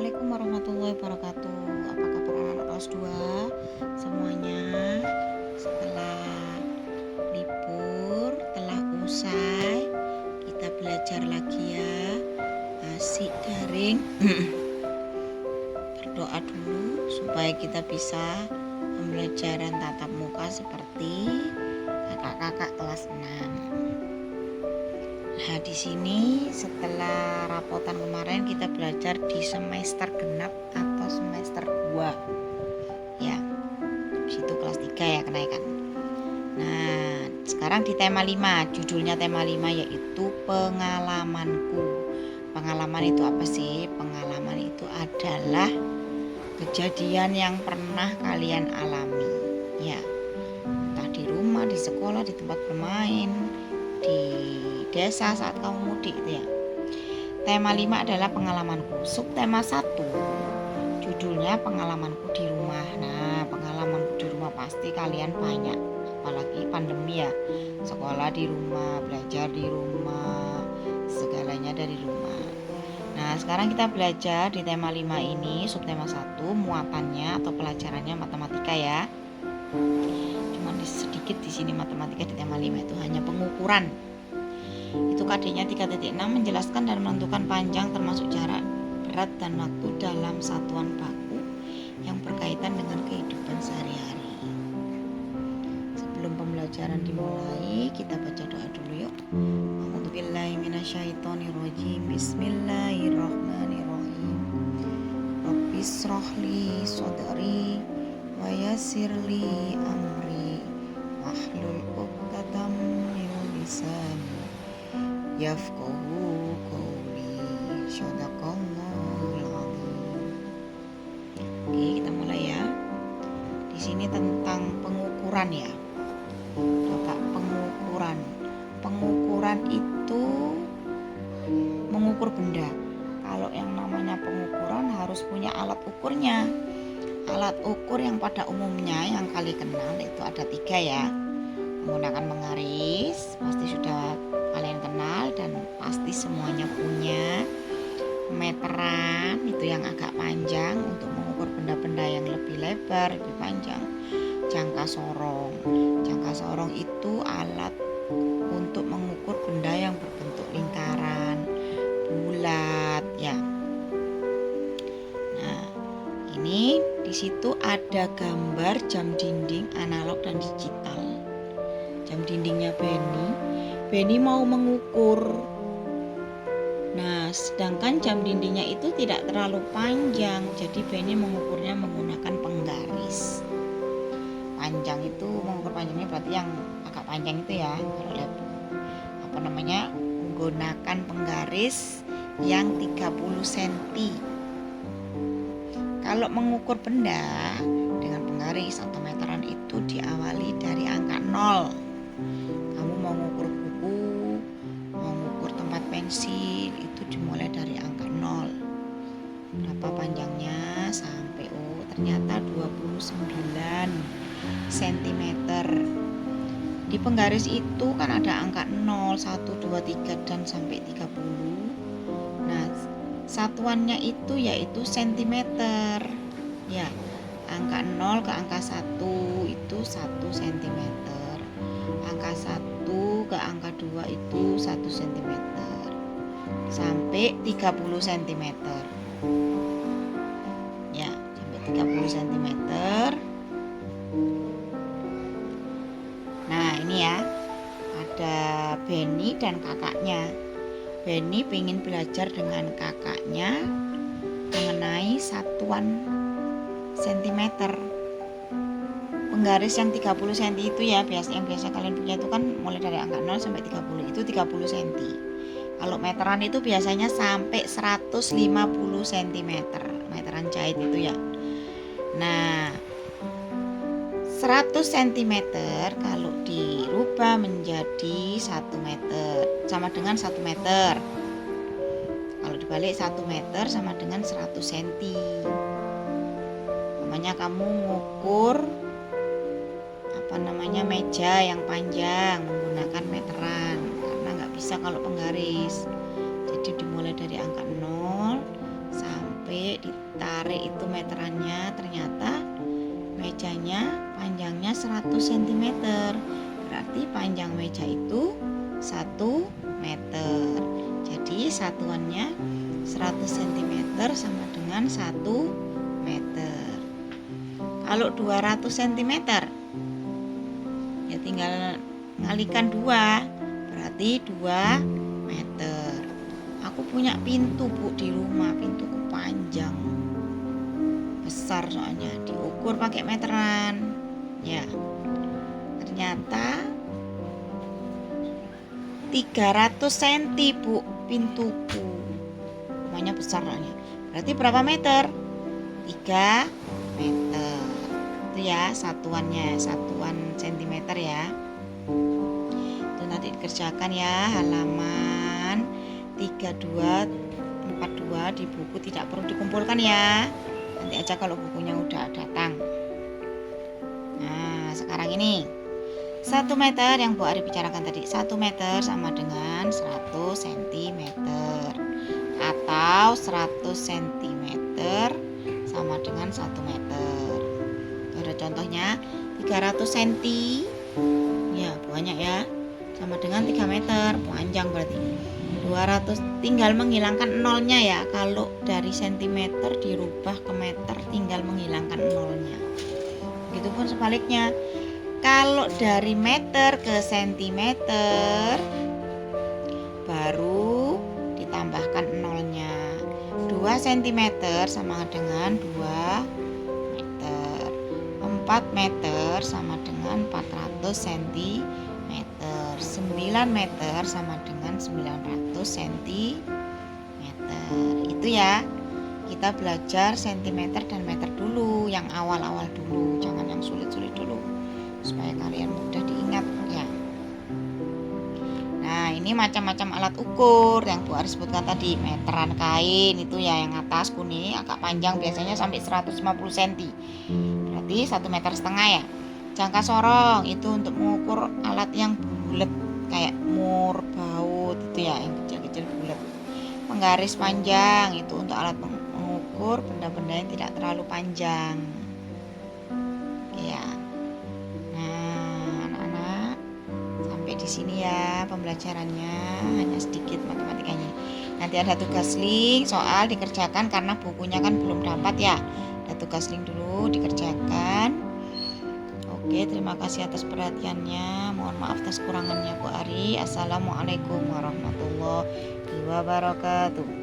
Assalamualaikum warahmatullahi wabarakatuh. Apa kabar anak-anak kelas 2 semuanya? Setelah libur telah usai, kita belajar lagi ya. Asik daring. Berdoa dulu supaya kita bisa pembelajaran tatap muka seperti kakak-kakak kelas 6. Nah, di sini setelah rapotan kemarin kita belajar di semester genap atau semester 2. Ya. Situ kelas 3 ya kenaikan. Nah, sekarang di tema 5, judulnya tema 5 yaitu pengalamanku. Pengalaman itu apa sih? Pengalaman itu adalah kejadian yang pernah kalian alami. Ya. Entah di rumah, di sekolah, di tempat bermain, di desa saat kamu mudik itu ya. Tema 5 adalah pengalamanku. Subtema 1 judulnya pengalamanku di rumah. Nah, pengalamanku di rumah pasti kalian banyak, apalagi pandemi ya. Sekolah di rumah, belajar di rumah, segalanya dari rumah. Nah, sekarang kita belajar di tema 5 ini, subtema 1, muatannya atau pelajarannya matematika ya. Cuma sedikit di sini matematika di tema 5 itu hanya pengukuran. Itu KD-nya 3.6 menjelaskan dan menentukan panjang termasuk jarak, berat dan waktu dalam satuan baku yang berkaitan dengan kehidupan sehari-hari. Sebelum pembelajaran dimulai, kita baca doa dulu yuk. A'udzubillahi minasyaitonirrajim. Bismillahirrahmanirrahim. Rabbishrahli sodri wa yassirli amri wahlul 'uqdatam min lisani yafqahu qawli. Shadaqallahul azim. Oke, kita mulai ya. Di sini tentang pengukuran ya. Coba pengukuran. Pengukuran itu mengukur benda. Kalau yang namanya pengukuran harus punya alat ukurnya. Alat ukur yang pada umumnya yang kalian kenal itu ada 3 ya. Menggunakan penggaris, pasti sudah kalian kenal dan pasti semuanya punya. Meteran itu yang agak panjang untuk mengukur benda-benda yang lebih lebar, lebih panjang. Jangka sorong. Jangka sorong itu alat untuk mengukur benda yang berbentuk lingkaran, bulat ya. Nah, ini di situ ada gambar jam dinding analog dan digital. Jam dindingnya Benny mau mengukur. Nah, sedangkan jam dindingnya itu tidak terlalu panjang, jadi Benny mengukurnya menggunakan penggaris. Panjang itu mengukur panjangnya berarti yang agak panjang itu ya, kalau menggunakan penggaris yang 30 cm. Kalau mengukur benda dengan penggaris atau meteran itu diawali dari angka 0. Kamu mau mengukur buku, mau mengukur tempat pensil, itu dimulai dari angka 0. Berapa panjangnya sampai ternyata 29 cm. Di penggaris itu kan ada angka 0, 1, 2, 3 dan sampai 30. Nah, satuannya itu yaitu cm. Ya, angka 0 ke angka 1 itu 1 cm. Angka 1 ke angka 2 itu 1 cm. Sampai 30 cm. Ya, sampai 30 cm. Nah, ini ya. Ada Benny dan kakaknya. Benny ingin belajar dengan kakaknya mengenai satuan sentimeter. Penggaris yang 30 cm itu ya, yang biasa kalian punya itu kan mulai dari angka 0 sampai 30, itu 30 cm. Kalau meteran itu biasanya sampai 150 cm, meteran jahit itu ya. Nah, 100 cm kalau dirubah menjadi 1 meter sama dengan 1 meter. Kalau dibalik 1 meter sama dengan 100 cm. Namanya kamu ngukur meja yang panjang menggunakan meteran karena nggak bisa kalau penggaris. Jadi dimulai dari angka 0 sampai di tarik itu meterannya, ternyata mejanya panjangnya 100 cm. Berarti panjang meja itu 1 meter. Jadi satuannya 100 cm sama dengan 1 meter. Kalau 200 cm ya tinggal ngalikan 2, berarti 2 meter. Aku punya pintu Bu di rumah, pintuku panjang besar soalnya, diukur pakai meteran ya. Ternyata 300 cm Bu pintuku, rumahnya besar soalnya. Berarti berapa meter? 3 meter. Itu ya satuannya, satuan sentimeter ya. Itu nanti dikerjakan ya, halaman 3242 di buku, tidak perlu dikumpulkan ya. Nanti aja kalau bukunya udah datang. Nah, sekarang ini 1 meter yang Bu Ari bicarakan tadi. 1 meter sama dengan 100 cm. Atau 100 cm sama dengan 1 meter. Ada contohnya 300 cm. Ya, banyak ya. Sama dengan 3 meter. Panjang berarti. 200, tinggal menghilangkan nolnya ya. Kalau dari sentimeter dirubah ke meter, tinggal menghilangkan nolnya. Begitupun sebaliknya. Kalau dari meter ke sentimeter baru ditambahkan nolnya. 2 cm sama dengan 2 meter. 4 meter sama dengan 400 cm. 9 meter sama dengan 900 cm. Itu ya. Kita belajar sentimeter dan meter dulu, yang awal-awal dulu, jangan yang sulit-sulit dulu, supaya kalian mudah diingat ya. Nah, ini macam-macam alat ukur yang Bu Ari sebutkan tadi. Meteran kain itu ya, yang atas kuning agak panjang, biasanya sampai 150 cm. Berarti 1,5 meter ya. Jangka sorong itu untuk mengukur alat yang bulat kayak mur, baut itu ya, yang kecil-kecil bulat. Penggaris panjang itu untuk alat mengukur benda-benda yang tidak terlalu panjang. Ya. Di sini ya pembelajarannya, hanya sedikit matematikanya. Nanti ada tugas link soal dikerjakan karena bukunya kan belum dapat ya. Ada tugas link dulu dikerjakan. Oke, terima kasih atas perhatiannya. Mohon maaf atas kurangannya Bu Ari. Assalamualaikum warahmatullahi wabarakatuh.